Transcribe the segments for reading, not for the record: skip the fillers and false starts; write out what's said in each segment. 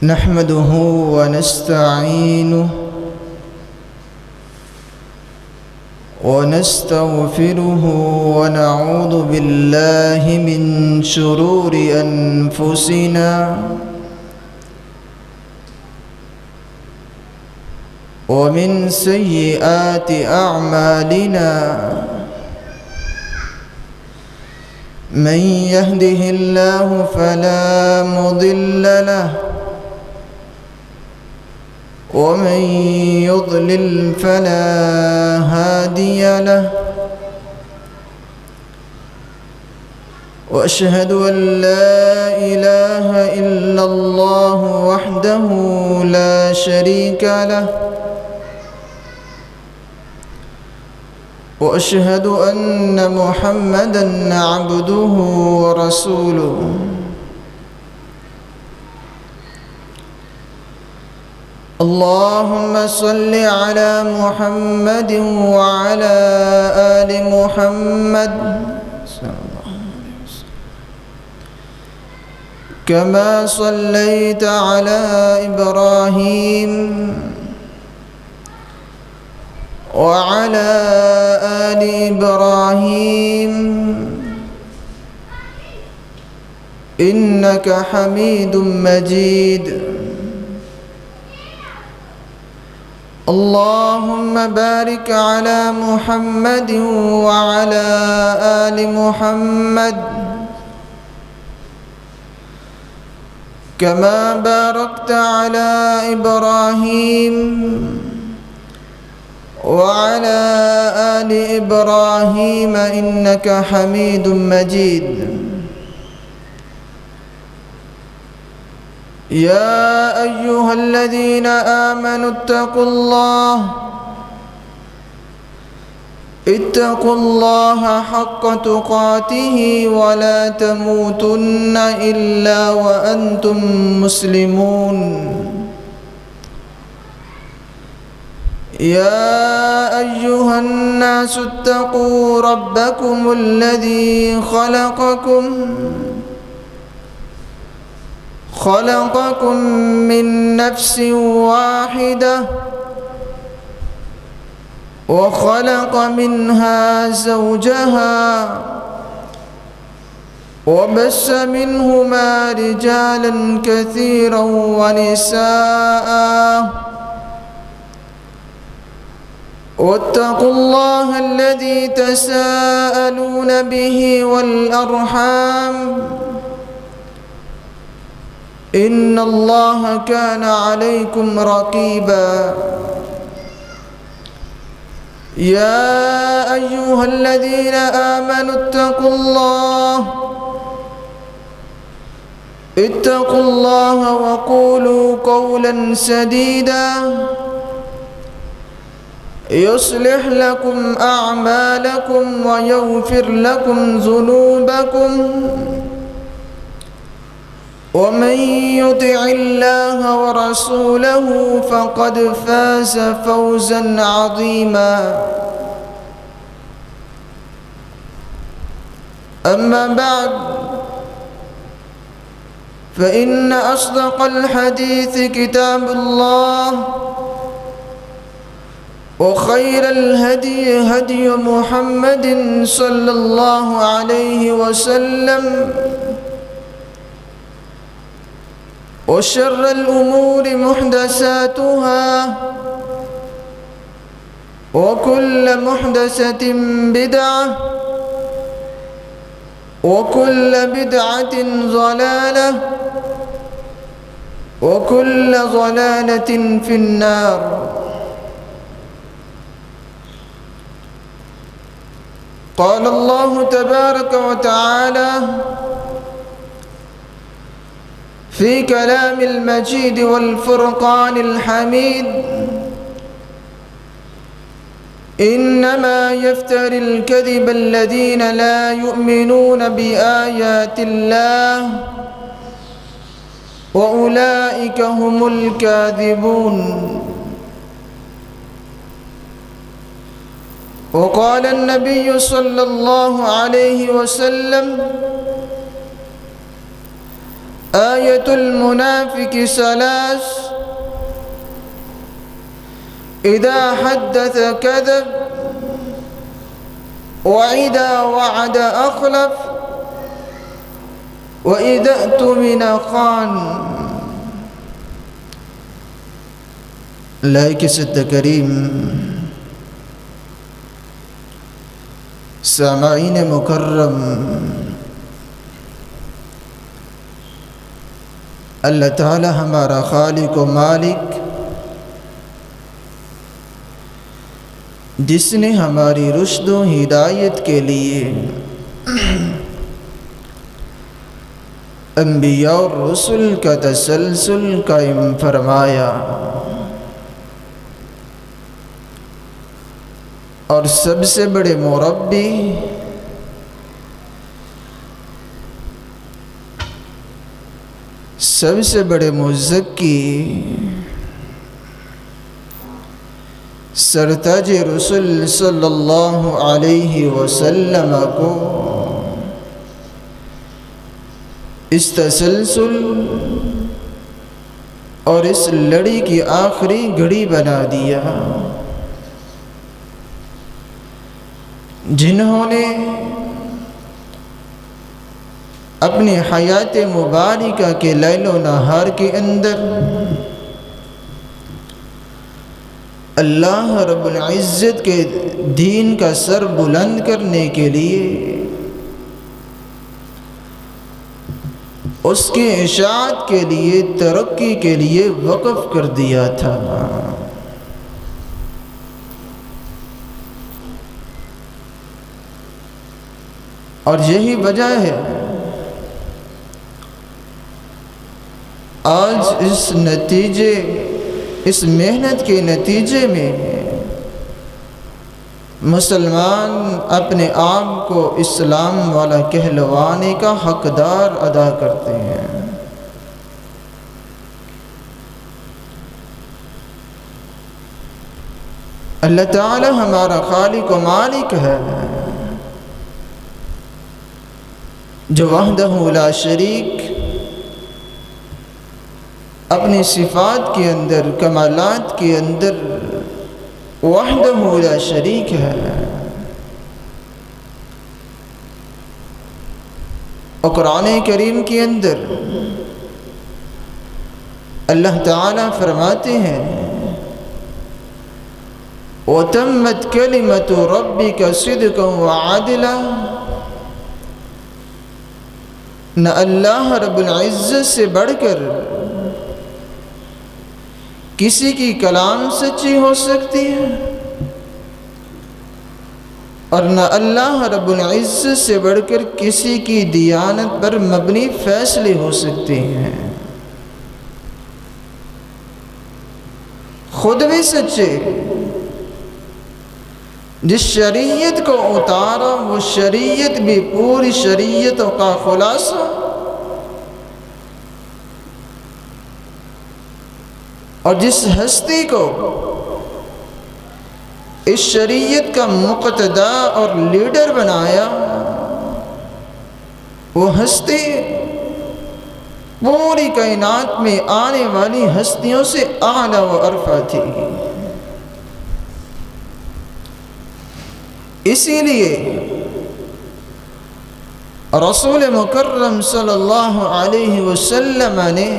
نحمده ونستعينه ونستغفره ونعوذ بالله من شرور أنفسنا ومن سيئات أعمالنا من يهده الله فلا مضل له ومن يضلل فلا هادي له وأشهد أن لا إله إلا الله وحده لا شريك له وأشهد أن محمدا عبده ورسوله اللهم صل على محمد وعلى آل محمد كما صليت على إبراهيم وعلى آل إبراهيم إنك حميد مجيد اللهم بارك على محمد وعلى آل محمد كما باركت على إبراهيم وعلى آل إبراهيم إنك حميد مجيد يا أيها الذين آمنوا اتقوا الله حق تقاته ولا تموتن إلا وأنتم مسلمون يا أيها الناس اتقوا ربكم الذي خلقكم من نفس واحدة وخلق منها زوجها وبث منهما رجالا كثيرا ونساء واتقوا الله الذي تساءلون به والأرحام إن الله كان عليكم رقيبا يا أيها الذين آمنوا اتقوا الله وقولوا قولا سديدا يصلح لكم أعمالكم ويغفر لكم ذنوبكم ومن يطع الله ورسوله فقد فاز فوزا عظيما أما بعد فإن أصدق الحديث كتاب الله وخير الهدي هدي محمد صلى الله عليه وسلم وشر الأمور محدثاتها وكل محدثة بدعة وكل بدعة ضلالة وكل ضلالة في النار قال الله تبارك وتعالى في كلام المجيد والفرقان الحميد إنما يفتري الكذب الذين لا يؤمنون بآيات الله وأولئك هم الكاذبون. وقال النبي صلى الله عليه وسلم: آیۃ المنافق ثلاث اذا حدث كذب واذا وعد اخلف واذا اؤتمن خان۔ لائیک صد کریم، سامعین مکرم، اللہ تعالی ہمارا خالق و مالک، جس نے ہماری رشد و ہدایت کے لیے انبیاء اور رسل کا تسلسل قائم فرمایا، اور سب سے بڑے مربی سب سے بڑے مزکی سرتاج رسول صلی اللہ علیہ وسلم کو اس تسلسل اور اس لڑی کی آخری گھڑی بنا دیا، جنہوں نے اپنی حیات مبارکہ کے لیل و نہار کے اندر اللہ رب العزت کے دین کا سر بلند کرنے کے لیے، اس کے اشاعت کے لیے، ترقی کے لیے وقف کر دیا تھا۔ اور یہی وجہ ہے آج اس محنت کے نتیجے میں مسلمان اپنے آپ کو اسلام والا کہلوانے کا حقدار ادا کرتے ہیں۔ اللہ تعالی ہمارا خالق و مالک ہے، جو وحدہ لا شریک اپنی صفات کے اندر، کمالات کے اندر وحدہ لا شریک ہے، اور قرآن کریم کے اندر اللہ تعالیٰ فرماتے ہیں وَتَمَّتْ كَلِمَةُ رَبِّكَ صِدْقًا وَعَدْلًا۔ نہ اللہ رب العزت سے بڑھ کر کسی کی کلام سچی ہو سکتی ہے، اور نہ اللہ رب العزت سے بڑھ کر کسی کی دیانت پر مبنی فیصلے ہو سکتے ہیں۔ خود بھی سچے، جس شریعت کو اتارا وہ شریعت بھی پوری شریعتوں کا خلاصہ، اور جس ہستی کو اس شریعت کا مقتدا اور لیڈر بنایا، وہ ہستی پوری کائنات میں آنے والی ہستیوں سے اعلیٰ و ارفع تھی۔ اسی لیے رسول مکرم صلی اللہ علیہ وسلم نے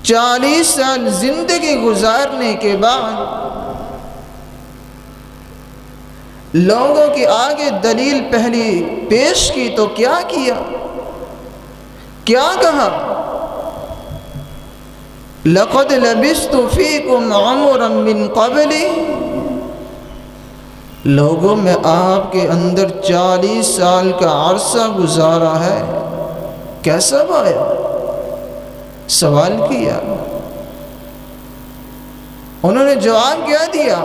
40 سال زندگی گزارنے کے بعد لوگوں کے آگے دلیل پہلی پیش کی تو کیا کیا؟ کیا کہا؟ لَقَدْ لَبِثْتُ فِيكُمْ عُمُرًا مِّن قَبْلِ۔ لوگوں میں آپ کے اندر 40 سال کا عرصہ گزارا ہے، کیسا پایا؟ سوال کیا، انہوں نے جواب کیا دیا؟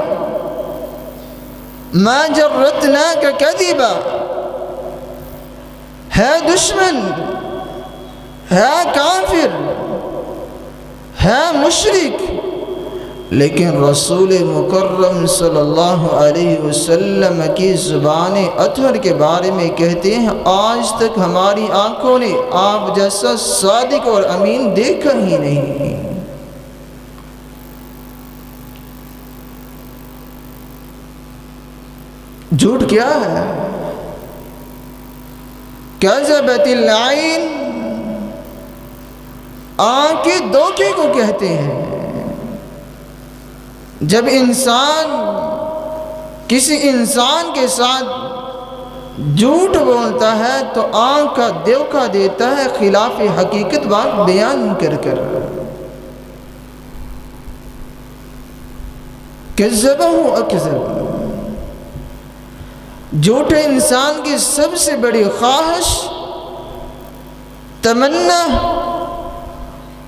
مَا جَرَّتْنَاكَ كَذِبًا۔ ہے دشمن، ہے کافر، ہے مشرک، لیکن رسول مکرم صلی اللہ علیہ وسلم کی زبان اطہر کے بارے میں کہتے ہیں آج تک ہماری آنکھوں نے آپ جیسا صادق اور امین دیکھا ہی نہیں۔ جھوٹ کیا ہے؟ کذبت العین، آنکھیں دھوکے کو کہتے ہیں۔ جب انسان کسی انسان کے ساتھ جھوٹ بولتا ہے تو آنکھ کا دھوکہ دیتا ہے خلاف حقیقت بات بیان کر کر۔ کذبہ اکذب، جھوٹے انسان کی سب سے بڑی خواہش، تمنا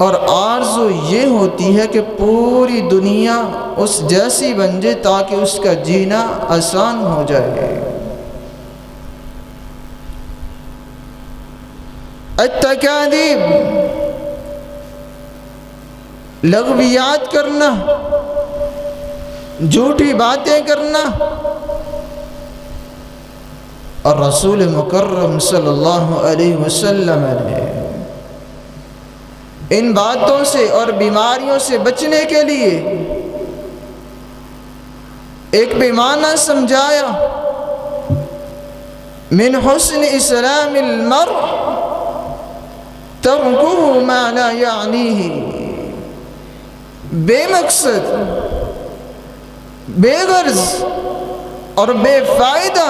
اور آرزو یہ ہوتی ہے کہ پوری دنیا اس جیسی بن جائے تاکہ اس کا جینا آسان ہو جائے۔ التکاذیب، لغویات کرنا، جھوٹی باتیں کرنا، اور رسول مکرم صلی اللہ علیہ وسلم نے ان باتوں سے اور بیماریوں سے بچنے کے لیے ایک پیمانہ سمجھایا، من حسن اسلام المرء ترکہ ما لا یعنیہ، بے مقصد، بے غرض اور بے فائدہ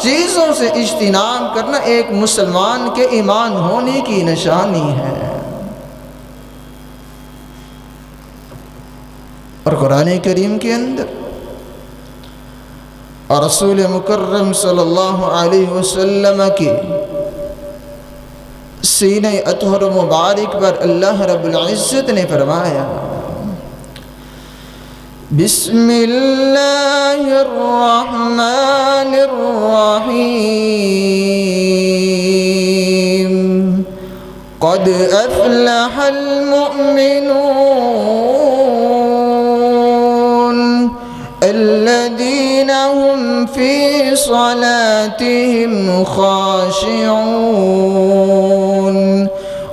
چیزوں سے اجتناب کرنا ایک مسلمان کے ایمان ہونے کی نشانی ہے۔ اور قرآن کریم کے اندر اور رسول مکرم صلی اللہ علیہ وسلم کی سینہ اطہر مبارک پر اللہ رب العزت نے فرمایا، بسم اللہ الرحمن الرحیم، قد افلح المؤمنون الذین هم فی صلاتهم خاشعون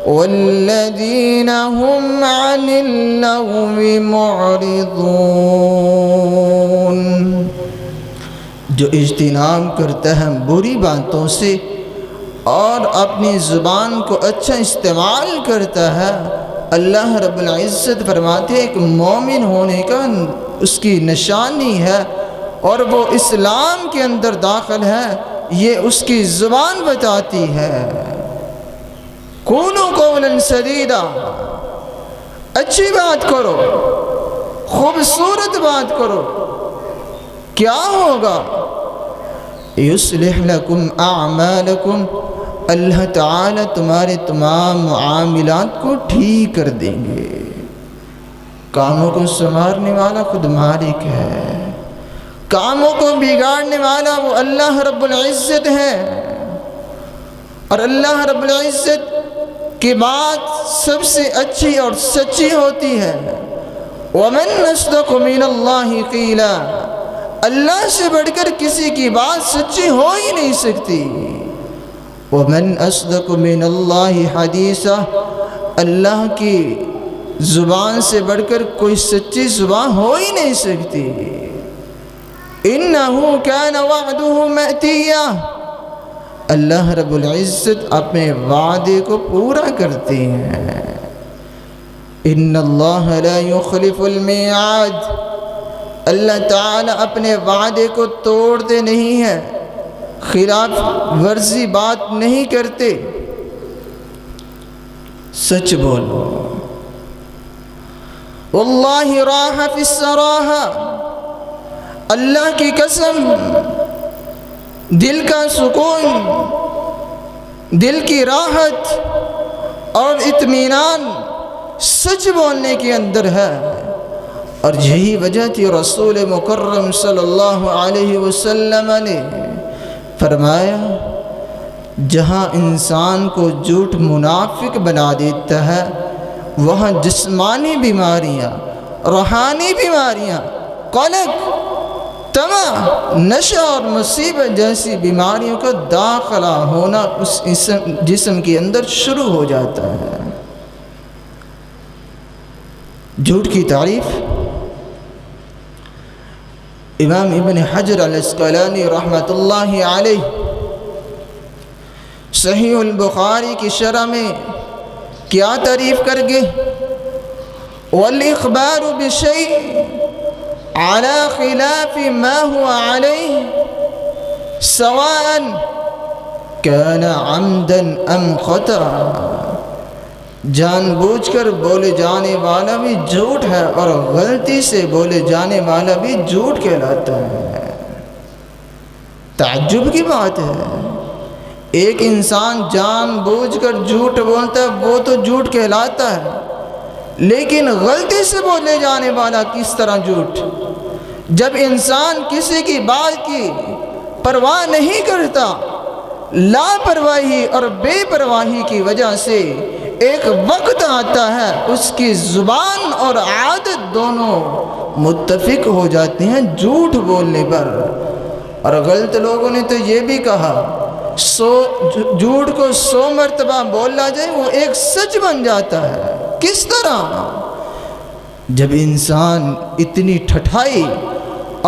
والذین هم عن اللغو معرضون، جو اجتناب کرتا ہے بری باتوں سے اور اپنی زبان کو اچھا استعمال کرتا ہے، اللہ رب العزت فرماتے ہیں ایک مومن ہونے کا اس کی نشانی ہے اور وہ اسلام کے اندر داخل ہے، یہ اس کی زبان بتاتی ہے۔ قولوا قولا سدیدا، اچھی بات کرو، خوبصورت بات کرو، کیا ہوگا؟ یصلح لکم اعمالکم، اللہ تعالی تمہارے تمام معاملات کو ٹھیک کر دیں گے۔ کاموں کو سنوارنے والا خود مالک ہے، کاموں کو بگاڑنے والا وہ اللہ رب العزت ہے، اور اللہ رب العزت کی بات سب سے اچھی اور سچی ہوتی ہے۔ وَمَنْ أَصْدَقُ مِنَ اللَّهِ قِيلًا، اللہ سے بڑھ کر کسی کی بات سچی ہو ہی نہیں سکتی۔ وَمَنْ أَصْدَقُ مِنَ اللَّهِ حَدِيثًا، اللہ کی زبان سے بڑھ کر کوئی سچی زبان ہو ہی نہیں سکتی۔ إِنَّهُ كَانَ وَعْدُهُ مَأْتِيًّا، اللہ رب العزت اپنے وعدے کو پورا کرتے ہیں۔ إِنَّ اللَّهَ لَا يُخْلِفُ الْمِيعَادِ، اللہ تعالی اپنے وعدے کو توڑتے نہیں ہیں، خلاف ورزی بات نہیں کرتے۔ سچ بولو۔ واللہ راح فی السراحہ، اللہ کی قسم، دل کا سکون، دل کی راحت اور اطمینان سچ بولنے کے اندر ہے، اور یہی وجہ تھی رسول مکرم صلی اللہ علیہ وسلم نے فرمایا، جہاں انسان کو جھوٹ منافق بنا دیتا ہے وہاں جسمانی بیماریاں روحانی بیماریاں، قلق، طمع، نشہ اور مصیبت جیسی بیماریوں کا داخلہ ہونا اس جسم کے اندر شروع ہو جاتا ہے۔ جھوٹ کی تعریف امام ابن حجر العسقلانی رحمۃ اللہ علیہ صحیح البخاری کی شرح میں کیا تعریف کر گے؟ والاخبار بشیء على خلاف ما هو عليه سواء كان عمدا ام خطأ، جان بوجھ کر بولے جانے والا بھی جھوٹ ہے اور غلطی سے بولے جانے والا بھی جھوٹ کہلاتا ہے۔ تعجب کی بات ہے، ایک انسان جان بوجھ کر جھوٹ بولتا ہے وہ تو جھوٹ کہلاتا ہے، لیکن غلطی سے بولے جانے والا کس طرح جھوٹ؟ جب انسان کسی کی بات کی پرواہ نہیں کرتا، لاپرواہی اور بے پرواہی کی وجہ سے ایک وقت آتا ہے اس کی زبان اور عادت دونوں متفق ہو جاتے ہیں جھوٹ بولنے پر۔ اور غلط لوگوں نے تو یہ بھی کہا جھوٹ کو 100 مرتبہ بولا جائے وہ ایک سچ بن جاتا ہے۔ کس طرح؟ جب انسان اتنی ٹھٹائی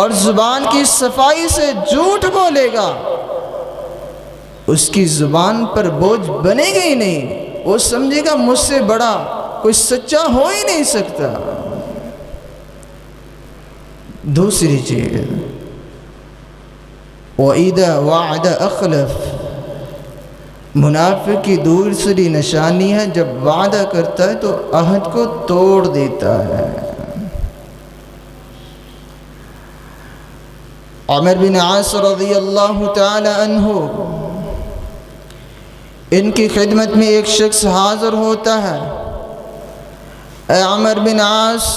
اور زبان کی صفائی سے جھوٹ بولے گا، اس کی زبان پر بوجھ بنے گا ہی نہیں، وہ سمجھے گا مجھ سے بڑا کوئی سچا ہو ہی نہیں سکتا۔ دوسری چیز، وَإِذَا وَعَدَ أَخْلَفَ، منافق کی دوسری نشانی ہے جب وعدہ کرتا ہے تو عہد کو توڑ دیتا ہے۔ عمر بن عاص رضی اللہ تعالی عنہ، ان کی خدمت میں ایک شخص حاضر ہوتا ہے، اے عمر بن عاص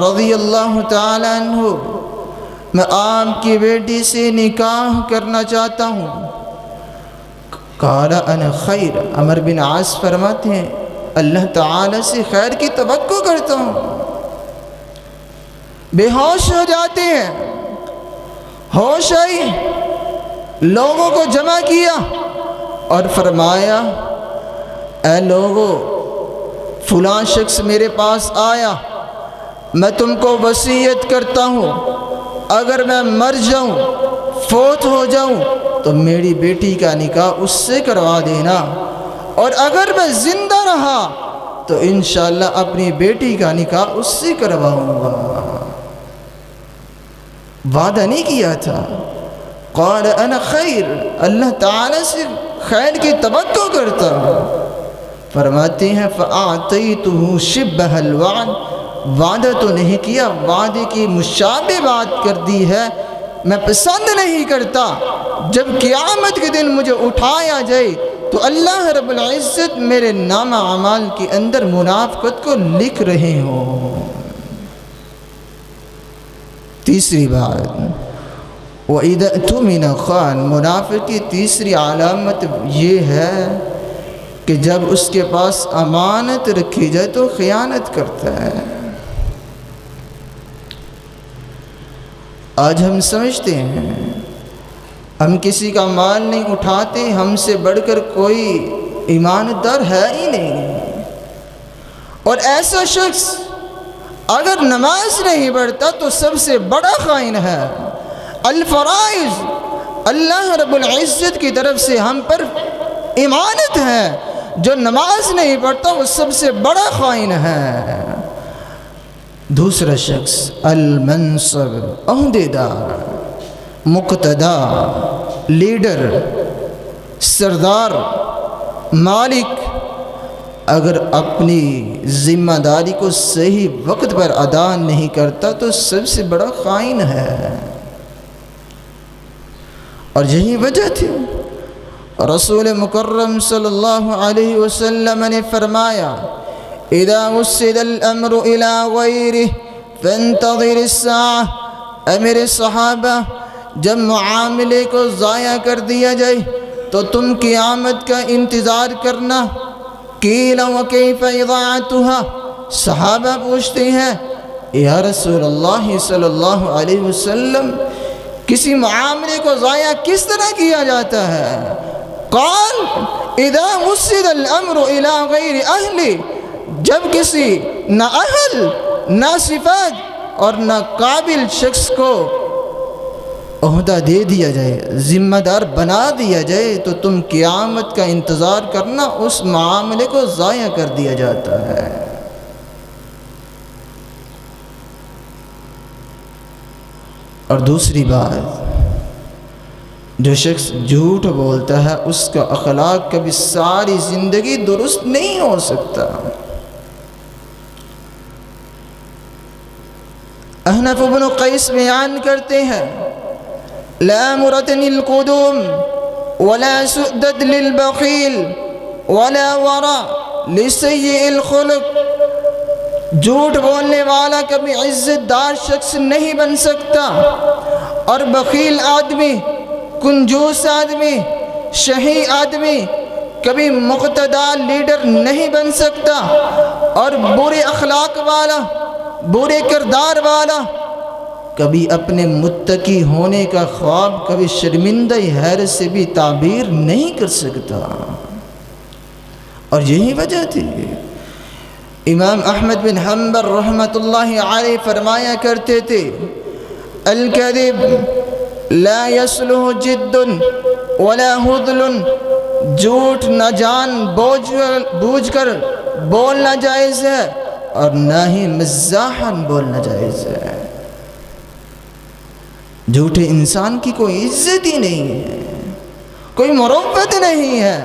رضی اللہ تعالی عنہ، میں آپ کی بیٹی سے نکاح کرنا چاہتا ہوں۔ قال انا خیر، عمر بن عاص فرماتے ہیں اللہ تعالی سے خیر کی توقع کرتا ہوں۔ بے ہوش ہو جاتے ہیں، ہوش آئی، لوگوں کو جمع کیا اور فرمایا اے لوگو، فلاں شخص میرے پاس آیا، میں تم کو وصیت کرتا ہوں اگر میں مر جاؤں، فوت ہو جاؤں تو میری بیٹی کا نکاح اس سے کروا دینا، اور اگر میں زندہ رہا تو انشاءاللہ اپنی بیٹی کا نکاح اس سے کرواؤں گا۔ وعدہ نہیں کیا تھا، قال انا خیر، اللہ تعالی سے خیر کی توقع کرتا ہوں۔ فرماتے ہیں فَأَعْطَيْتُهُ شِبَّهَ الْوَعْدِ، وعدہ تو نہیں کیا، وعدے کی مشابہ بات کر دی ہے۔ میں پسند نہیں کرتا جب قیامت کے دن مجھے اٹھایا جائے تو اللہ رب العزت میرے نامہ اعمال کے اندر منافقت کو لکھ رہے ہوں۔ تیسری بات، وَإِذَا اؤْتُمِنَ خَانَ، منافق کی تیسری علامت یہ ہے کہ جب اس کے پاس امانت رکھی جائے تو خیانت کرتا ہے۔ آج ہم سمجھتے ہیں ہم کسی کا مال نہیں اٹھاتے، ہم سے بڑھ کر کوئی ایماندار ہے ہی نہیں، اور ایسا شخص اگر نماز نہیں پڑھتا تو سب سے بڑا خائن ہے۔ الفرائض اللہ رب العزت کی طرف سے ہم پر امانت ہے، جو نماز نہیں پڑھتا وہ سب سے بڑا خائن ہے۔ دوسرا شخص المنصب، عہدیدار، مقتدا، لیڈر، سردار، مالک، اگر اپنی ذمہ داری کو صحیح وقت پر ادا نہیں کرتا تو سب سے بڑا خائن ہے۔ اور یہی وجہ تھی رسول مکرم صلی اللہ علیہ وسلم نے فرمایا اذا وسد الامر الى غیرہ فانتظر الساعہ، اے میرے صحابہ جب معاملے کو ضائع کر دیا جائے تو تم قیامت کا انتظار کرنا۔ قیل وکیف اضاعتها، صحابہ پوچھتے ہیں یا رسول اللہ صلی اللہ علیہ وسلم کسی معاملے کو ضائع کس طرح کیا جاتا ہے؟ قال اذا وسد الامر الى غیر اہل، جب کسی نہ اہل نہ صفات اور نہ قابل شخص کو عہدہ دے دیا جائے، ذمہ دار بنا دیا جائے، تو تم قیامت کا انتظار کرنا، اس معاملے کو ضائع کر دیا جاتا ہے۔ اور دوسری بات، جو شخص جھوٹ بولتا ہے اس کا اخلاق کبھی ساری زندگی درست نہیں ہو سکتا۔ احنف بن قیس بیان کرتے ہیں، لا مرتن القدوم ولا سؤدد للبخیل ولا ورا لسیء الخلق، جھوٹ بولنے والا کبھی عزت دار شخص نہیں بن سکتا، اور بخیل آدمی، کنجوس آدمی، شہی آدمی کبھی مقتدی لیڈر نہیں بن سکتا، اور برے اخلاق والا، برے کردار والا کبھی اپنے متقی ہونے کا خواب کبھی شرمندہ حیرت سے بھی تعبیر نہیں کر سکتا۔ اور یہی وجہ تھی امام احمد بن حنبل رحمۃ اللہ علیہ فرمایا کرتے تھے، الکذب لا یصلح جد ولا ہذل، جھوٹ نہ جان بوجھ کر بولنا جائز ہے اور نہ ہی مزاحاً بولنا جائز ہے۔ جھوٹے انسان کی کوئی عزت ہی نہیں ہے، کوئی مروت نہیں ہے۔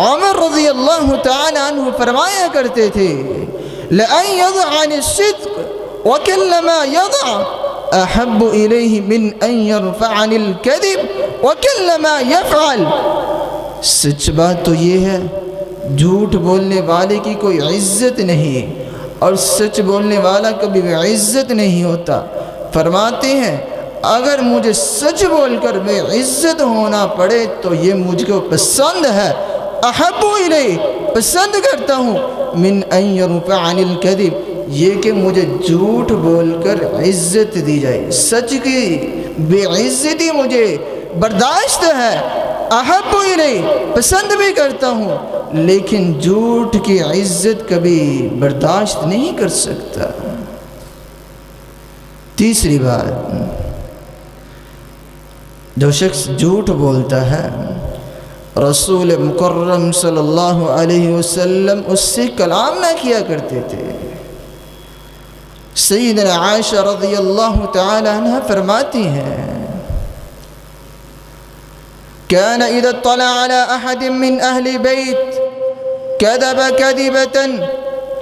عمر رضی اللہ تعالی عنہ فرمایا کرتے تھے، لَأَن يَضَعَ عَنِ الصِّدْقِ وَكَلَّمَا يَضَعَ أَحَبُّ إِلَيْهِ مِنْ أَن يَرْفَعَ عَنِ الْكَذِبِ وَكَلَّمَا يَفْعَلُ، سچ بات تو یہ ہے جھوٹ بولنے والے کی کوئی عزت نہیں، اور سچ بولنے والا کبھی بھی عزت نہیں ہوتا۔ فرماتے ہیں اگر مجھے سچ بول کر میں عزت ہونا پڑے تو یہ مجھ کو پسند ہے، احب الیہ، پسند کرتا ہوں، من ان یرفع عن الکذب، یہ کہ مجھے جھوٹ بول کر عزت دی جائے، سچ کی بے عزتی مجھے برداشت ہے، احب الیہ، پسند بھی کرتا ہوں، لیکن جھوٹ کی عزت کبھی برداشت نہیں کر سکتا۔ تیسری بات، جو شخص جھوٹ بولتا ہے رسول مکرم صلی اللہ علیہ وسلم اس سے کلام نہ کیا کرتے تھے۔ سیدنا عائشہ رضی اللہ تعالی عنہ فرماتی ہیں، كان اذا اطلع على احد من اهل بيت كذب كذبة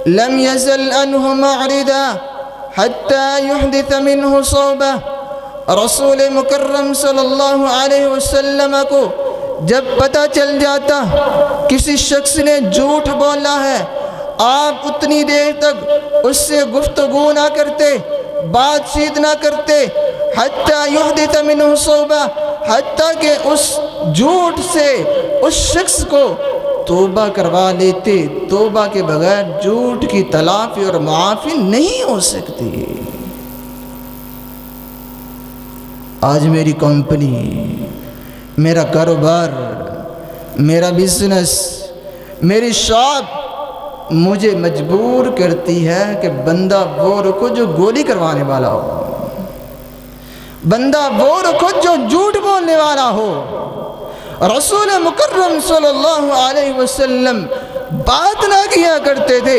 لم يزل عنه معرضا حتى يحدث منه صوبة، رسول مکرم صلی اللہ علیہ وسلم کو جب پتہ چل جاتا کسی شخص نے جھوٹ بولا ہے، آپ اتنی دیر تک اس سے گفتگو نہ کرتے، بات چیت نہ کرتے، حتیٰ یحدث منہ صوبہ، حتیٰ کہ اس جھوٹ سے اس شخص کو توبہ کروا لیتے۔ توبہ کے بغیر جھوٹ کی تلافی اور معافی نہیں ہو سکتی۔ آج میری کمپنی، میرا کاروبار، میرا بزنس، میری شاپ مجھے مجبور کرتی ہے کہ بندہ وہ رکھو جو گولی کروانے والا ہو، بندہ وہ رکھو جو جھوٹ بولنے والا ہو۔ رسول مکرم صلی اللہ علیہ وسلم بات نہ کیا کرتے تھے۔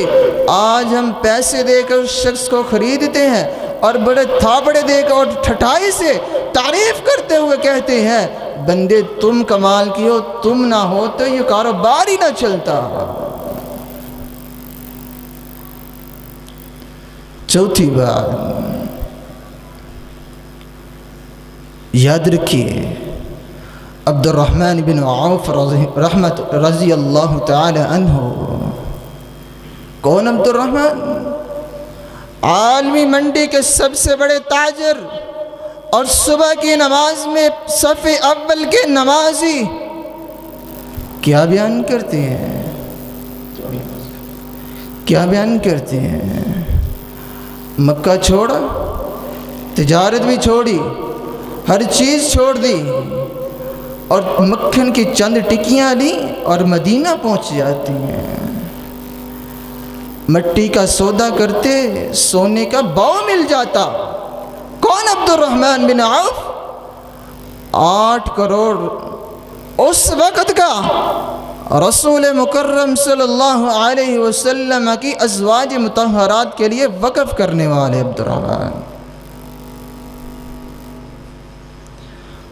آج ہم پیسے دے کر اس شخص کو خریدتے ہیں اور بڑے تھاپڑے دے کر اور ٹھٹائی سے تعریف کرتے ہوئے کہتے ہیں، بندے تم کمال کی ہو، تم نہ ہو تو یہ کاروبار ہی نہ چلتا۔ چوتھی بات، یاد رکھیے عبد الرحمن بن عوف رضی اللہ تعالی عنہ، کون عبد الرحمن؟ عالمی منڈی کے سب سے بڑے تاجر اور صبح کی نماز میں صف اول کے نمازی، کیا بیان کرتے ہیں؟ کیا بیان کرتے ہیں؟ مکہ چھوڑا، تجارت بھی چھوڑی، ہر چیز چھوڑ دی اور مکھن کی چند ٹکیاں لی اور مدینہ پہنچ جاتی ہیں۔ مٹی کا سودا کرتے سونے کا باؤ مل جاتا۔ کون؟ عبد الرحمن بن عوف۔ 8 کروڑ اس وقت کا رسول مکرم صلی اللہ علیہ وسلم کی ازواج مطہرات کے لیے وقف کرنے والے عبد الرحمن۔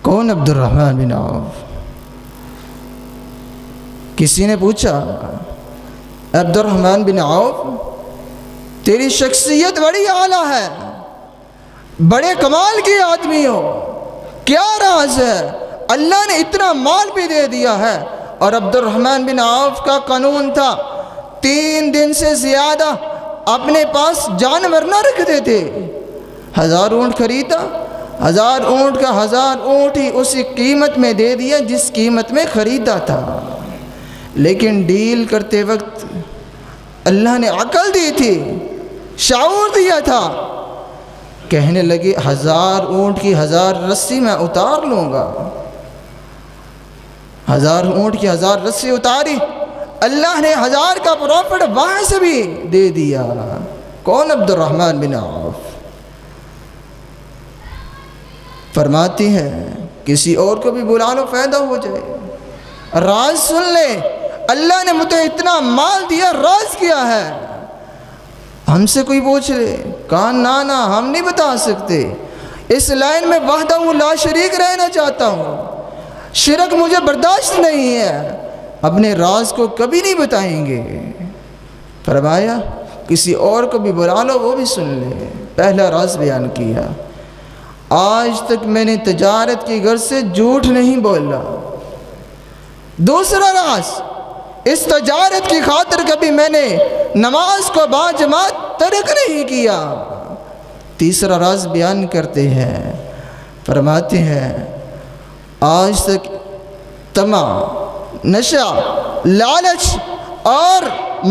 کون؟ عبد الرحمن بن عوف۔ کسی نے پوچھا عبد الرحمن بن عوف تیری شخصیت بڑی اعلیٰ ہے، بڑے کمال کی آدمی ہو، کیا راز ہے؟ اللہ نے اتنا مال بھی دے دیا ہے۔ اور عبد الرحمن بن عوف کا قانون تھا 3 دن سے زیادہ اپنے پاس جانور نہ رکھتے تھے۔ 1000 اونٹ خریدا، 1000 اونٹ کا 1000 اونٹ ہی اسی قیمت میں دے دیا جس قیمت میں خریدا تھا۔ لیکن ڈیل کرتے وقت اللہ نے عقل دی تھی، شعور دیا تھا۔ کہنے لگے 1000 اونٹ کی 1000 رسی میں اتار لوں گا۔ 1000 اونٹ کی 1000 رسی اتاری، اللہ نے 1000 کا پروفٹ وہاں سے بھی دے دیا۔ کون؟ عبد الرحمن بن عوف۔ فرماتی ہے کسی اور کو بھی بلا لو فائدہ ہو جائے، راز سن لے، اللہ نے مجھے اتنا مال دیا، راز کیا ہے؟ ہم سے کوئی پوچھ لے، کہا نا ہم نہیں بتا سکتے، اس لائن میں وحدہ لا شریک رہنا چاہتا ہوں، شرک مجھے برداشت نہیں ہے، اپنے راز کو کبھی نہیں بتائیں گے۔ فرمایا کسی اور کو بھی بلا لو وہ بھی سن لے۔ پہلا راز بیان کیا، آج تک میں نے تجارت کی غرض سے جھوٹ نہیں بولا۔ دوسرا راز، اس تجارت کی خاطر کبھی میں نے نماز کو باجماعت ترک نہیں کیا۔ تیسرا راز بیان کرتے ہیں، فرماتے ہیں آج تک طمع، نشہ، لالچ اور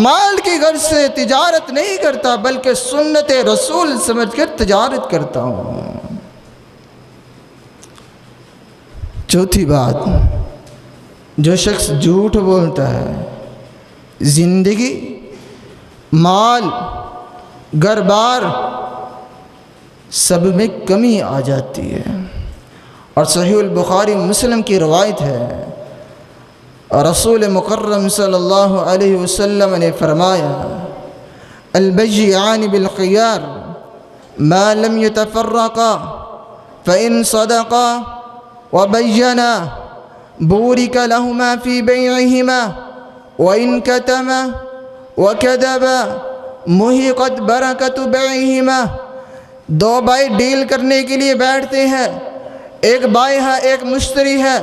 مال کی غرض سے تجارت نہیں کرتا، بلکہ سنت رسول سمجھ کر تجارت کرتا ہوں۔ چوتھی بات، جو شخص جھوٹ بولتا ہے زندگی، مال، گھر بار سب میں کمی آ جاتی ہے۔ اور صحیح البخاری مسلم کی روایت ہے، رسول مکرم صلی اللہ علیہ وسلم نے فرمایا البیعان بالخیار ما لم يتفرقا فإن صدقا وبینا بورک لہما فی بیعہما وإن کتما وکذبا محقت برکت بیعہما۔ 2 بھائی ڈیل کرنے کے لیے بیٹھتے ہیں، ایک بائع ہے ایک مشتری ہے،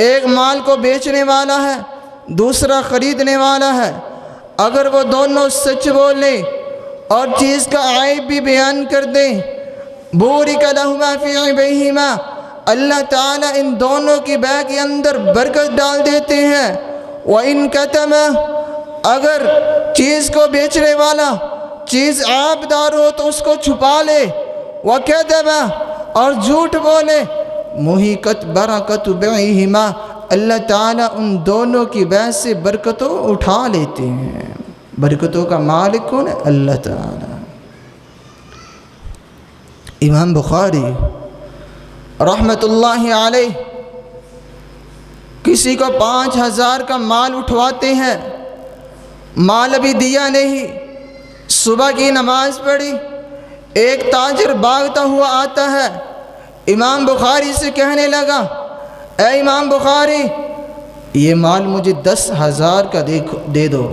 ایک مال کو بیچنے والا ہے دوسرا خریدنے والا ہے۔ اگر وہ دونوں سچ بولیں اور چیز کا عیب بھی بیان کر دیں، بورک لہما فی بیعہما، اللہ تعالیٰ ان دونوں کی بیع کے اندر برکت ڈال دیتے ہیں۔ وَإِن كَتَمَ، اگر چیز کو بیچنے والا چیز عیب دار ہو تو اس کو چھپا لے، وَكَذَبَ، اور جھوٹ بولے، محقت برکت بیعہما، اللہ تعالیٰ ان دونوں کی بیع سے برکتوں اٹھا لیتے ہیں۔ برکتوں کا مالک کون ہے؟ اللہ تعالیٰ۔ امام بخاری رحمت اللہ علیہ کسی کو 5000 کا مال اٹھواتے ہیں، مال ابھی دیا نہیں، صبح کی نماز پڑھی، ایک تاجر بھاگتا ہوا آتا ہے، امام بخاری سے کہنے لگا اے امام بخاری یہ مال مجھے 10,000 کا دے دو۔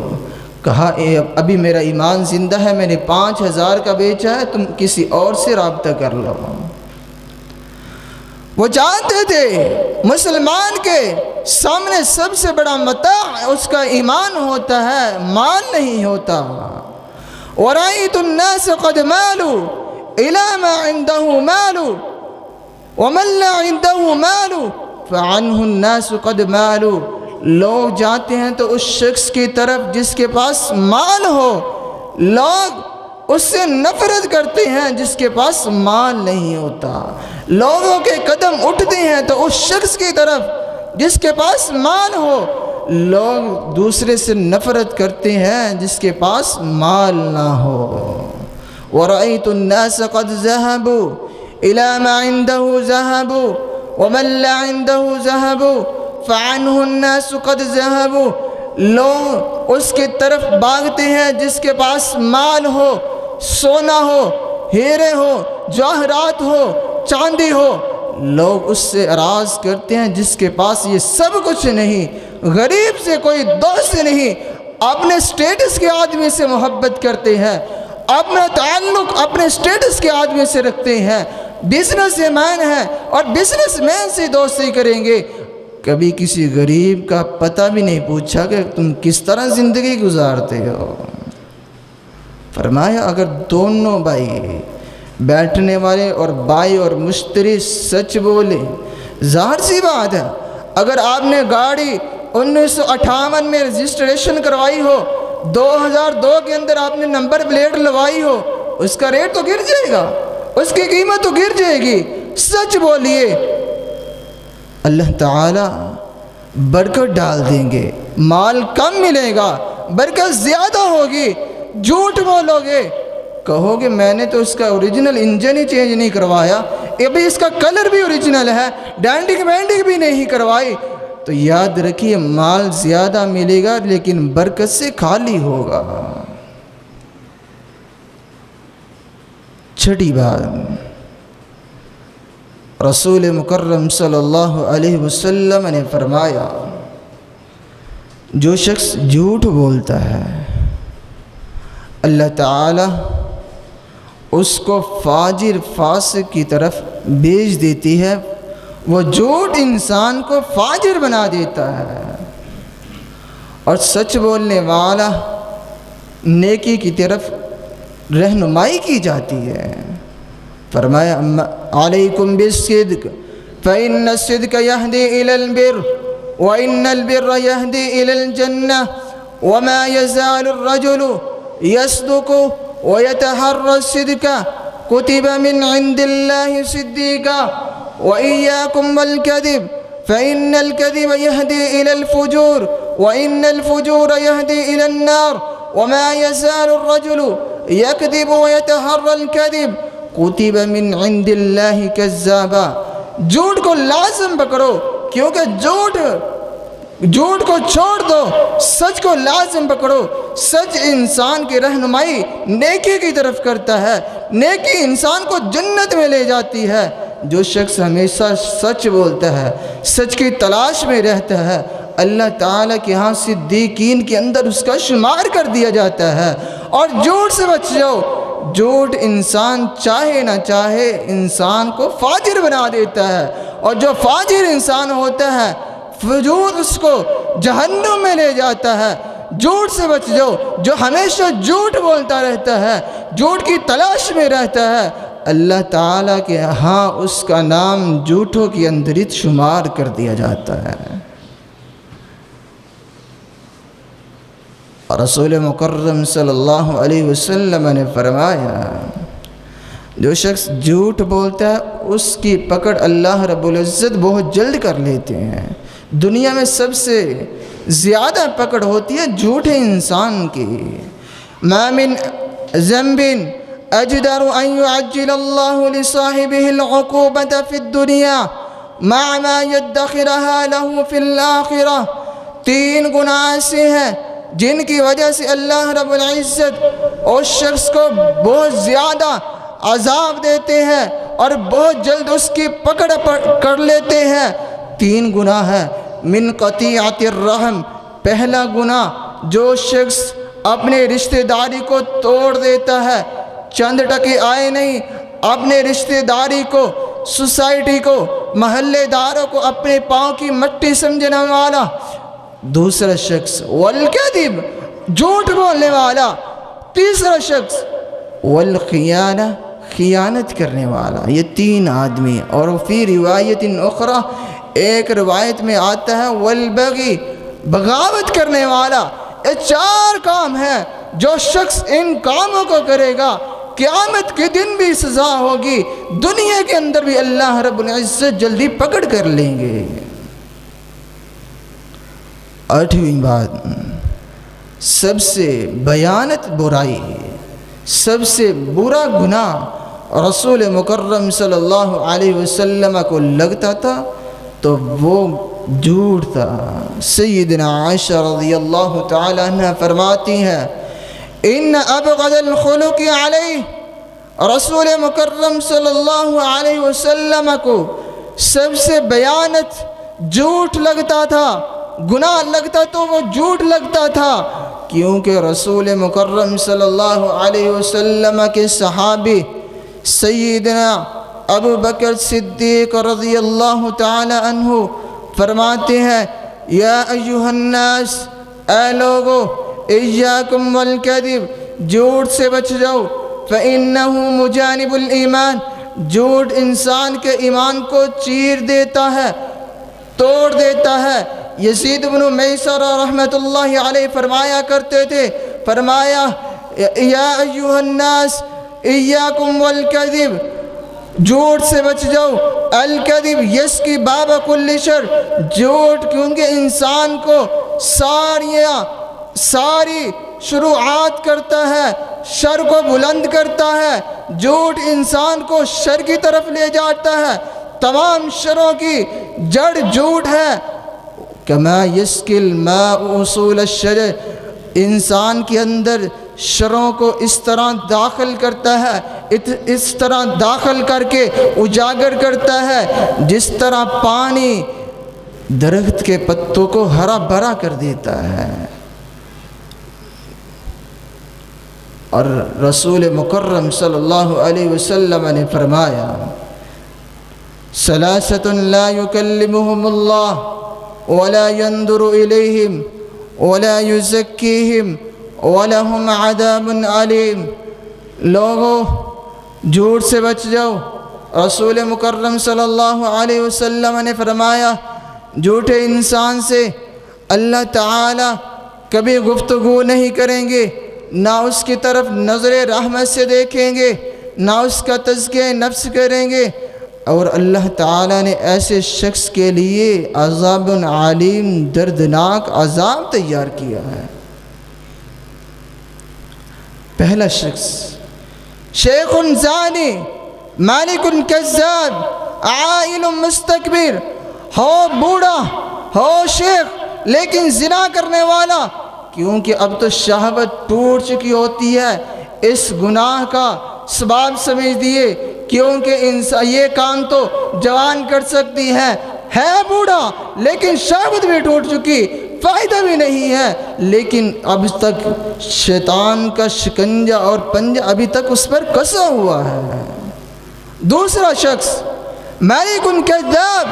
کہا ابھی میرا ایمان زندہ ہے، میں نے 5,000 کا بیچا ہے، تم کسی اور سے رابطہ کر لو۔ وہ جانتے تھے مسلمان کے سامنے سب سے بڑا متاع اس کا ایمان ہوتا ہے، مال نہیں ہوتا۔ وَرَأَيْتُ النَّاسَ قَدْ مَالُوا إِلَى مَا عِنْدَهُ مَالُوا وَمَنْ لَا عِنْدَهُ مَالُوا فَعَنْهُ النَّاسُ قَدْ مَالُوا۔ لوگ جاتے ہیں تو اس شخص کی طرف جس کے پاس مال ہو، لوگ اس سے نفرت کرتے ہیں جس کے پاس مال نہیں ہوتا۔ لوگوں کے قدم اٹھتے ہیں تو اس شخص کی طرف جس کے پاس مال ہو، لوگ دوسرے سے نفرت کرتے ہیں جس کے پاس مال نہ ہو۔ وَرَأَيْتُ النَّاسَ قَدْ ذَهَبُوا إِلَى مَا عِنْدَهُ ذَهَبُوا وَمَنْ لَا عِنْدَهُ ذَهَبُوا فَعَنْهُ النَّاسُ قَدْ ذَهَبُوا۔ لوگ اس کی طرف بھاگتے ہیں جس کے پاس مال ہو، سونا ہو، ہیرے ہو، جواہرات ہو، چاندی ہو، لوگ اس سے اراض کرتے ہیں جس کے پاس یہ سب کچھ نہیں۔ غریب سے کوئی دوست نہیں، اپنے سٹیٹس کے آدمی سے محبت کرتے ہیں، اپنا تعلق اپنے سٹیٹس کے آدمی سے رکھتے ہیں، بزنس مین ہے اور بزنس مین سے دوستی کریں گے۔ کبھی کسی غریب کا پتہ بھی نہیں پوچھا کہ تم کس طرح زندگی گزارتے ہو۔ فرمایا اگر دونوں بھائی بیٹھنے والے اور بائی اور مشتری سچ بولے، ظاہر سی بات ہے اگر آپ نے گاڑی 1958 میں رجسٹریشن کروائی ہو، 2002 کے اندر آپ نے نمبر پلیٹ لگوائی ہو، اس کا ریٹ تو گر جائے گا، اس کی قیمت تو گر جائے گی۔ سچ بولیے، اللہ تعالی برکت ڈال دیں گے، مال کم ملے گا، برکت زیادہ ہوگی۔ جھوٹ بولو گے، کہو گے میں نے تو اس کا اوریجنل انجن ہی چینج نہیں کروایا، ابھی اس کا کلر بھی اوریجنل ہے، ڈینڈنگ بھی نہیں کروائی، تو یاد رکھیے مال زیادہ ملے گا لیکن برکت سے خالی ہوگا۔ چھٹی بات، رسول مکرم صلی اللہ علیہ وسلم نے فرمایا جو شخص جھوٹ بولتا ہے اللہ تعالی اس کو فاجر فاسق کی طرف بھیج دیتی ہے، وہ جھوٹ انسان کو فاجر بنا دیتا ہے، اور سچ بولنے والا نیکی کی طرف رہنمائی کی جاتی ہے۔ فرمایا علیکم بالصدق فإن الصدق يهدي إلى البر وإن البر يهدي إلى الجنة وما يزال الرجل يصدق ويتحرى الصدق كتب من عند الله صديقا وإياكم والكذب فإن الكذب يهدي إلى الفجور وإن الفجور يهدي إلى النار وما يزال الرجل يكذب ويتحرى الكذب كتب من عند الله كذابا۔ جھوٹ کو لازم پکڑو، کیونکہ جھوٹ کو چھوڑ دو، سچ کو لازم پکڑو۔ سچ انسان کی رہنمائی نیکی کی طرف کرتا ہے، نیکی انسان کو جنت میں لے جاتی ہے۔ جو شخص ہمیشہ سچ بولتا ہے، سچ کی تلاش میں رہتا ہے، اللہ تعالیٰ کے ہاں صدیقین کے اندر اس کا شمار کر دیا جاتا ہے۔ اور جھوٹ سے بچ جاؤ، جھوٹ انسان چاہے نہ چاہے انسان کو فاجر بنا دیتا ہے، اور جو فاجر انسان ہوتا ہے فجور اس کو جہنم میں لے جاتا ہے۔ جھوٹ سے بچ جاؤ، جو ہمیشہ جھوٹ بولتا رہتا ہے، جھوٹ کی تلاش میں رہتا ہے، اللہ تعالیٰ کے ہاں اس کا نام جھوٹوں کے اندر شمار کر دیا جاتا ہے۔ رسول مکرم صلی اللہ علیہ وسلم نے فرمایا جو شخص جھوٹ بولتا ہے اس کی پکڑ اللہ رب العزت بہت جلد کر لیتے ہیں۔ دنیا میں سب سے زیادہ پکڑ ہوتی ہے جھوٹے انسان کی۔ ما من ذنب اجدر ان يعجل الله لصاحبه العقوبة في الدنيا مع ما يدخرها له في الآخرة۔ 3 گناہ ایسے ہیں جن کی وجہ سے اللہ رب العزت اس شخص کو بہت زیادہ عذاب دیتے ہیں اور بہت جلد اس کی پکڑ کر لیتے ہیں۔ 3 گناہ ہے۔ من قطیعۃ الرحم، پہلا گناہ جو شخص اپنے رشتہ داری کو توڑ دیتا ہے، چند ٹکے آئے نہیں، اپنے رشتہ داری کو، سوسائٹی کو، محلے داروں کو اپنے پاؤں کی مٹی سمجھنے والا۔ دوسرا شخص والکذب، جھوٹ بولنے والا۔ تیسرا شخص والخیانہ، خیانت کرنے والا۔ یہ 3 آدمی۔ اور فی روایت اخری، ایک روایت میں آتا ہے والبغی، بغاوت کرنے والا۔ یہ 4 کام ہیں جو شخص ان کاموں کو کرے گا قیامت کے دن بھی سزا ہوگی، دنیا کے اندر بھی اللہ رب العزت جلدی پکڑ کر لیں گے۔ 8ویں بات، سب سے بھیانک برائی، سب سے برا گناہ رسول مکرم صلی اللہ علیہ وسلم کو لگتا تھا تو وہ جھوٹ تھا۔ سیدنا عائشہ رضی اللہ تعالی عنہ فرماتی ہیں ان ابغض الخلق علیہ، رسول مکرم صلی اللہ علیہ وسلم کو سب سے بھیانک جھوٹ لگتا تھا، گناہ لگتا تو وہ جھوٹ لگتا تھا، کیونکہ رسول مکرم صلی اللہ علیہ وسلم کے صحابی سیدنا ابو بکر صدیق رضی اللہ تعالی عنہ فرماتے ہیں یا ایھا الناس، اے لوگو، ایاکم والکذب، جھوٹ سے بچ جاؤ، فإنہ مجانب الایمان، جھوٹ انسان کے ایمان کو چیر دیتا ہے، توڑ دیتا ہے۔ یزید بن میسر رحمۃ اللہ علیہ فرمایا کرتے تھے، فرمایا یا ایھا الناس ایاکم والکذب، جھوٹ سے بچ جاؤ، الکذب یسقی باب کل شر، جھوٹ کیونکہ انسان کو ساری شروعات کرتا ہے، شر کو بلند کرتا ہے، جھوٹ انسان کو شر کی طرف لے جاتا ہے، تمام شروں کی جڑ جھوٹ ہے۔ کما یسقی الماء اصول الشجر، انسان کے اندر شروں کو اس طرح داخل کرتا ہے، اس طرح داخل کر کے اجاگر کرتا ہے جس طرح پانی درخت کے پتوں کو ہرا بھرا کر دیتا ہے۔ اور رسول مکرم صلی اللہ علیہ وسلم نے فرمایا ثلاثۃ لا یکلمہم اللہ ولا ينظر إليهم ولا يزكيهم ولهم عذاب عليم، لوگو جھوٹ سے بچ جاؤ۔ رسول مکرم صلی اللہ علیہ وسلم نے فرمایا جھوٹے انسان سے اللہ تعالی کبھی گفتگو نہیں کریں گے، نہ اس کی طرف نظر رحمت سے دیکھیں گے، نہ اس کا تزکیہ نفس کریں گے، اور اللہ تعالیٰ نے ایسے شخص کے لیے عذاب علیم، دردناک عذاب تیار کیا ہے۔ پہلا شخص شیخ زانی، مالک کذاب، عائل مستکبر، ہو بوڑھا ہو شیخ لیکن زنا کرنے والا، کیونکہ اب تو شہوت ٹوٹ چکی ہوتی ہے، اس گناہ کا سبب سمجھ دیے، کیونکہ انسان یہ کام تو جوان کر سکتی ہے بوڑھا لیکن شہوت بھی ٹوٹ چکی، فائدہ بھی نہیں ہے، لیکن اب تک شیطان کا شکنجہ اور پنجہ ابھی تک اس پر کسا ہوا ہے۔ دوسرا شخص مالک کذاب،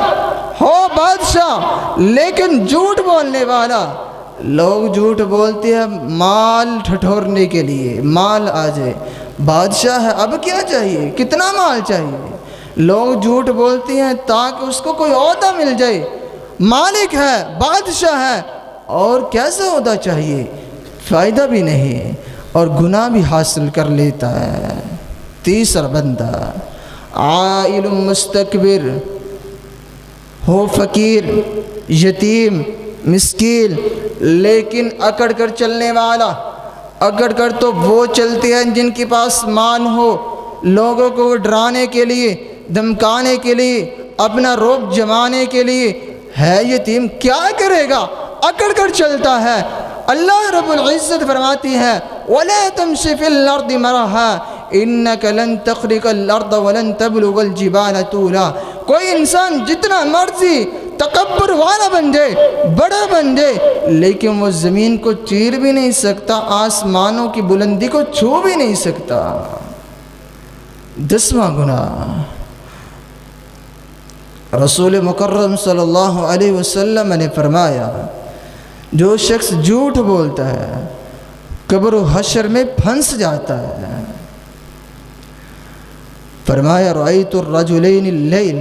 ہو بادشاہ لیکن جھوٹ بولنے والا، لوگ جھوٹ بولتے ہیں مال ٹھٹورنے کے لیے، مال آ جائے، بادشاہ ہے اب کیا چاہیے، کتنا مال چاہیے، لوگ جھوٹ بولتے ہیں تاکہ اس کو کوئی عہدہ مل جائے، مالک ہے، بادشاہ ہے، اور کیسا عہدہ چاہیے، فائدہ بھی نہیں اور گناہ بھی حاصل کر لیتا ہے۔ تیسرا بندہ عائل مستکبر، ہو فقیر، یتیم، مسکین لیکن اکڑ کر چلنے والا، اکڑ کر تو وہ چلتے ہیں جن کے پاس مال ہو، لوگوں کو ڈرانے کے لیے، دھمکانے کے لیے، اپنا رعب جمانے کے لیے، ہے یتیم کیا کرے گا، اکڑ کر چلتا ہے۔ اللہ رب العزت فرماتی ہے وَلَا تَمْشِ فِي الْأَرْضِ مَرَحًا إِنَّكَ لَن تَخْرِقَ الْأَرْضَ وَلَن تَبْلُغَ الْجِبَالَ طُولًا، کوئی انسان جتنا مرضی تکبر والا بن جائے، بڑا بن جائے، لیکن وہ زمین کو چیر بھی نہیں سکتا، آسمانوں کی بلندی کو چھو بھی نہیں سکتا۔ 10واں گناہ رسول مکرم صلی اللہ علیہ وسلم نے فرمایا جو شخص جھوٹ بولتا ہے قبر و حشر میں پھنس جاتا ہے۔ فرمایا رأیت الرجلین اللیل،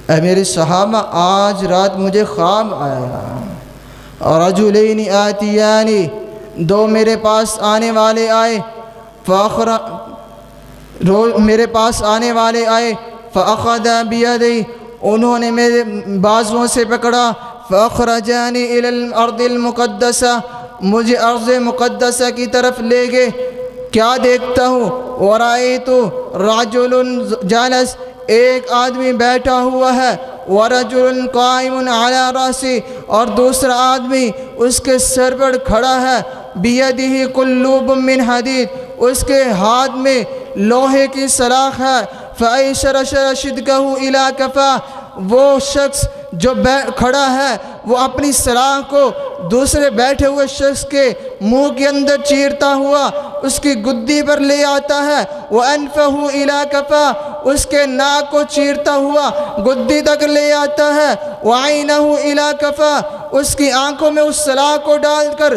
اے میرے صحابہ آج رات مجھے خواب آیا، رجلین آتیانی، دو میرے پاس آنے والے آئے فأخذ بیدی، انہوں نے میرے بازوؤں سے پکڑا، فأخرجانی الی الارض المقدسہ، مجھے ارض مقدسہ کی طرف لے گئے۔ کیا دیکھتا ہوں؟ ورأیت رجل جالس، ایک آدمی بیٹھا ہوا ہے، ورجل قائم علی رأسی، اور دوسرا آدمی اس کے سر پر کھڑا ہے، بیدہ قلوب من حدید، اس کے ہاتھ میں لوہے کی سلاخ ہے، فأیسر شدقہ الی کفہ، وہ شخص جو کھڑا ہے وہ اپنی سلاخ کو دوسرے بیٹھے ہوئے شخص کے منہ کے اندر چیرتا ہوا اس کی گدی پر لے آتا ہے، وَأَنْفَهُ إِلَىٰ كَفَىٰ، اس کے ناک کو چیرتا ہوا گدی تک لے آتا ہے، وَعَيْنَهُ إِلَىٰ كَفَىٰ، اس کی آنکھوں میں اس سلاخ کو ڈال کر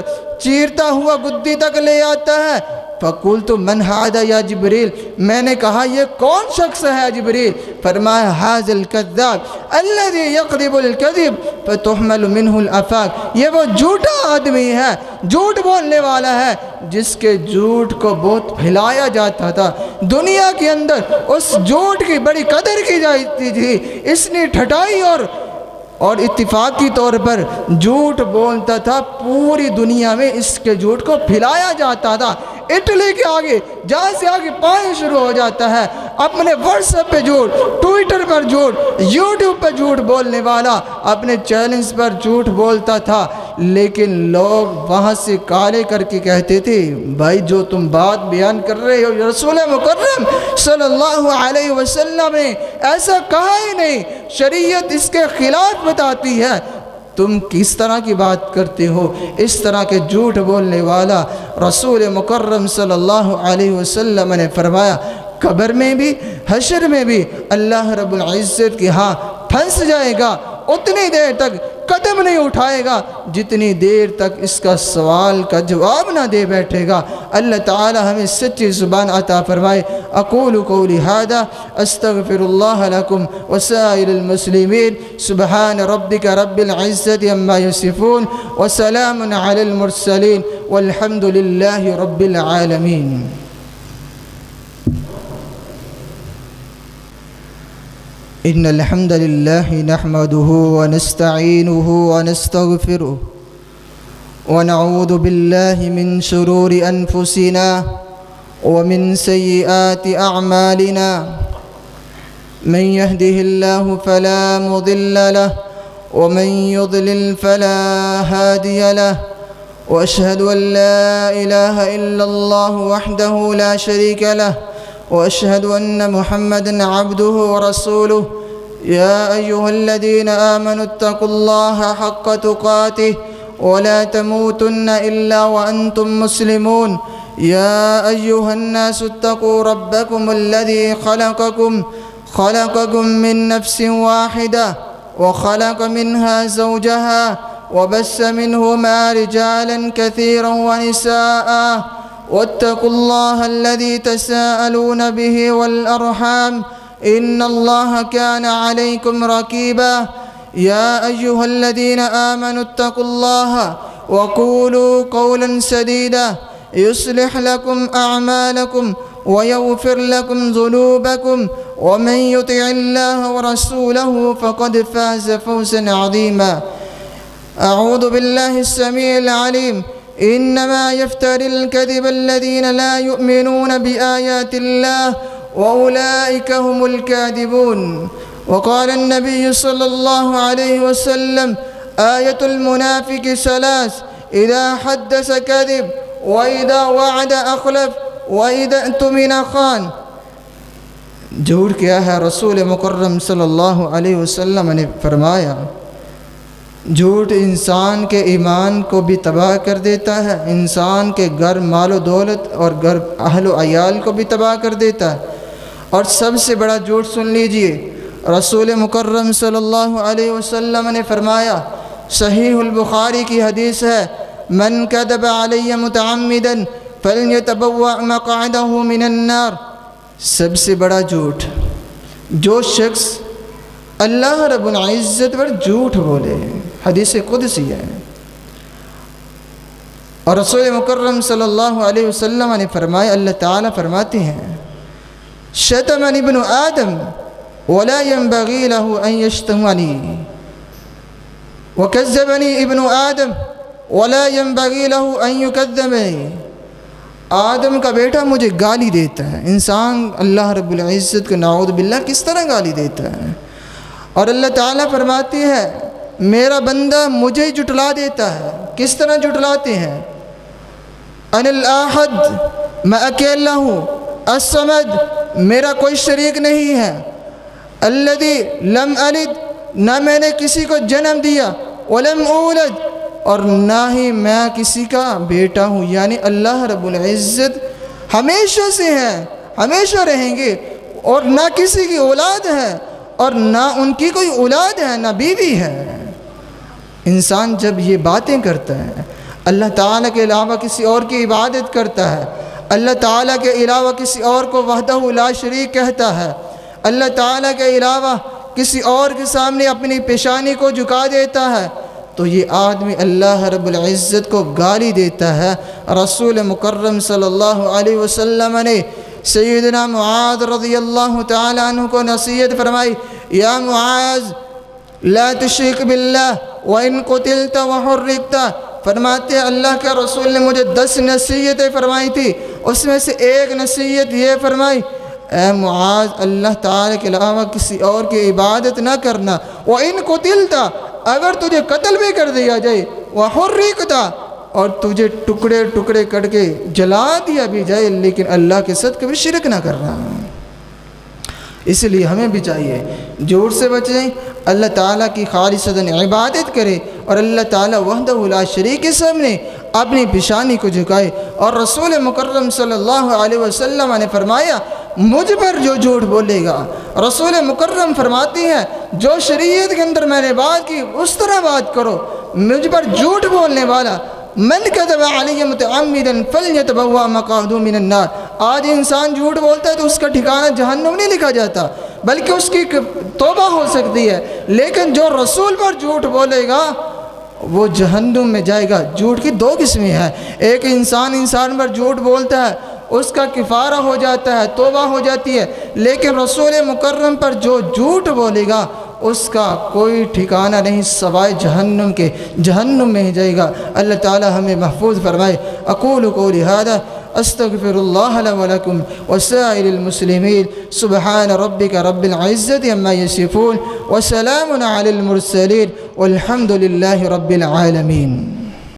چیرتا ہوا گدی تک لے آتا ہے۔ فَقُلْتُ مَنْ هَذَا يَا جِبْرِيلُ، میں نے کہا یہ کون شخص ہے جبریل؟ فرمایا هَذَا الْكَذَّابُ الَّذِي يَقْذِبُ الْكَذِبَ فَتُحْمَلُ مِنْهُ الْآفَاق، یہ وہ جھوٹا آدمی ہے، جھوٹ بولنے والا ہے جس کے جھوٹ کو بہت پھیلایا جاتا تھا، دنیا کے اندر اس جھوٹ کی بڑی قدر کی جاتی تھی، اس نے ٹھٹائی اور اتفاقی طور پر جھوٹ بولتا تھا، پوری دنیا میں اس کے جھوٹ کو پھیلایا جاتا تھا۔ اٹلی کے آگے جہاں سے آگے پانی شروع ہو جاتا ہے، اپنے واٹس ایپ پہ جھوٹ، ٹویٹر پر جھوٹ، یوٹیوب پہ جھوٹ بولنے والا اپنے چینلز پر جھوٹ بولتا تھا، لیکن لوگ وہاں سے کالے کر کے کہتے تھے بھائی جو تم بات بیان کر رہے ہو رسول مکرم صلی اللہ علیہ وسلم نے ایسا کہا ہی نہیں، شریعت اس کے خلاف بتاتی ہے، تم کس طرح کی بات کرتے ہو؟ اس طرح کے جھوٹ بولنے والا رسول مکرم صلی اللہ علیہ وسلم نے فرمایا قبر میں بھی حشر میں بھی اللہ رب العزت کے ہاں پھنس جائے گا، اتنی دیر تک قدم نہیں اٹھائے گا جتنی دیر تک اس کا سوال کا جواب نہ دے بیٹھے گا۔ اللہ تعالی ہمیں سچی زبان عطا فرمائے۔ اقول قولی ھذا استغفر اللہ لکم وسائر المسلمین، سبحان ربک رب العزت عما یصفون وسلام علی المرسلین والحمد للہ رب العالمین۔ ان الحمد لله نحمده ونستعينه ونستغفره ونعوذ بالله من شرور انفسنا ومن سيئات اعمالنا، من يهده الله فلا مضل له ومن يضلل فلا هادي له، واشهد ان لا اله الا الله وحده لا شريك له، وأشهد أن محمدًا عبده ورسوله، يا أيها الذين آمنوا اتقوا الله حق تقاته ولا تموتن إلا وأنتم مسلمون، يا أيها الناس اتقوا ربكم الذي خلقكم من نفس واحدة وخلق منها زوجها وبث منهما رجالا كثيرا ونساء، واتقوا الله الذي تساءلون به والأرحام إن الله كان عليكم رقيبا، يا أيها الذين آمنوا اتقوا الله وقولوا قولا سديدا يصلح لكم أعمالكم ويغفر لكم ذنوبكم، ومن يطع الله ورسوله فقد فاز فوزا عظيما۔ أعوذ بالله السميع العليم إنما يفتري الكذب الذين لا يؤمنون بآيات الله وأولئك هم الكاذبون۔ وقال النبي صلى الله عليه وسلم آية المنافق ثلاث، إذا حدث كذب وإذا وعد أخلف وإذا اؤتمن خان۔ جھوٹ کیا ہے؟ رسول مکرم صلی اللہ علیہ وسلم نے فرمایا جھوٹ انسان کے ایمان کو بھی تباہ کر دیتا ہے، انسان کے گھر مال و دولت اور گھر اہل و عیال کو بھی تباہ کر دیتا ہے، اور سب سے بڑا جھوٹ سن لیجئے، رسول مکرم صلی اللہ علیہ وسلم نے فرمایا، صحیح البخاری کی حدیث ہے، من کذب علی متعمدا فلیتبوأ مقعدہ من النار۔ سب سے بڑا جھوٹ جو شخص اللہ رب العزت پر جھوٹ بولے، حدیث قدسی ہے، اور رسول مکرم صلی اللہ علیہ وسلم نے فرمایا، اللہ تعالیٰ فرماتے ہیں شتمنی ابن آدم ولا ينبغي له ان يشتمني وكذبني ابن آدم ولا ينبغي له ان يكذبني۔ آدم کا بیٹا مجھے گالی دیتا ہے۔ انسان اللہ رب العزت کو نعوذ باللہ کس طرح گالی دیتا ہے؟ اور اللہ تعالیٰ فرماتی ہے میرا بندہ مجھے ہی جھٹلا دیتا ہے۔ کس طرح جھٹلاتے ہیں؟ ان الاحد، میں اکیلا ہوں، الصمد، میرا کوئی شریک نہیں ہے، الذی لم الد، نہ میں نے کسی کو جنم دیا، ولم اولد، اور نہ ہی میں کسی کا بیٹا ہوں۔ یعنی اللہ رب العزت ہمیشہ سے ہیں، ہمیشہ رہیں گے، اور نہ کسی کی اولاد ہے اور نہ ان کی کوئی اولاد ہے، نہ بیوی ہے۔ انسان جب یہ باتیں کرتا ہے، اللہ تعالیٰ کے علاوہ کسی اور کی عبادت کرتا ہے، اللہ تعالیٰ کے علاوہ کسی اور کو وحدہ لا شریک کہتا ہے، اللہ تعالیٰ کے علاوہ کسی اور کے سامنے اپنی پیشانی کو جھکا دیتا ہے، تو یہ آدمی اللہ رب العزت کو گالی دیتا ہے۔ رسول مکرم صلی اللہ علیہ وسلم نے سیدنا معاذ رضی اللہ تعالیٰ عنہ کو نصیحت فرمائی، یا معاذ لا تشرک باللہ وان قتلت وحرقت۔ فرماتے ہیں اللہ کے رسول نے مجھے 10 نصیحتیں فرمائی تھی، اس میں سے ایک نصیحت یہ فرمائی، اے معاذ اللہ تعالیٰ کے علاوہ کسی اور کی عبادت نہ کرنا، وَإِن قُتِلْتَ، اگر تجھے قتل بھی کر دیا جائے، وَحُرِّقْتَ، اور تجھے ٹکڑے ٹکڑے کر کے جلا دیا بھی جائے، لیکن اللہ کے ساتھ کبھی شرک نہ کرنا۔ اس لیے ہمیں بھی چاہیے جھوٹ سے بچیں، اللہ تعالیٰ کی خالصتاً عبادت کرے، اور اللہ تعالیٰ وحدہ لا شریک کے سامنے اپنی پیشانی کو جھکائے۔ اور رسول مکرم صلی اللہ علیہ وسلم نے فرمایا مجھ پر جو جھوٹ بولے گا، رسول مکرم فرماتی ہیں جو شریعت کے اندر میں نے بات کی اس طرح بات کرو، مجھ پر جھوٹ بولنے والا من کذب علی متعمدا فلیتبوأ مقعدہ من النار۔ آج انسان جھوٹ بولتا ہے تو اس کا ٹھکانہ جہنم نہیں لکھا جاتا، بلکہ اس کی توبہ ہو سکتی ہے، لیکن جو رسول پر جھوٹ بولے گا وہ جہنم میں جائے گا۔ جھوٹ کی 2 قسمیں ہیں، ایک انسان پر جھوٹ بولتا ہے، اس کا کفارہ ہو جاتا ہے، توبہ ہو جاتی ہے، لیکن رسول مکرم پر جو جھوٹ بولے گا اس کا کوئی ٹھکانہ نہیں سوائے جہنم کے، جہنم میں ہی جائے گا۔ اللہ تعالی ہمیں محفوظ فرمائے۔ اقول قولی ھذا استغفر اللہ لی ولکم وسائر المسلمین، سبحان ربک رب العزت عما یصفون وسلام علی المرسلین والحمد للہ رب العالمین۔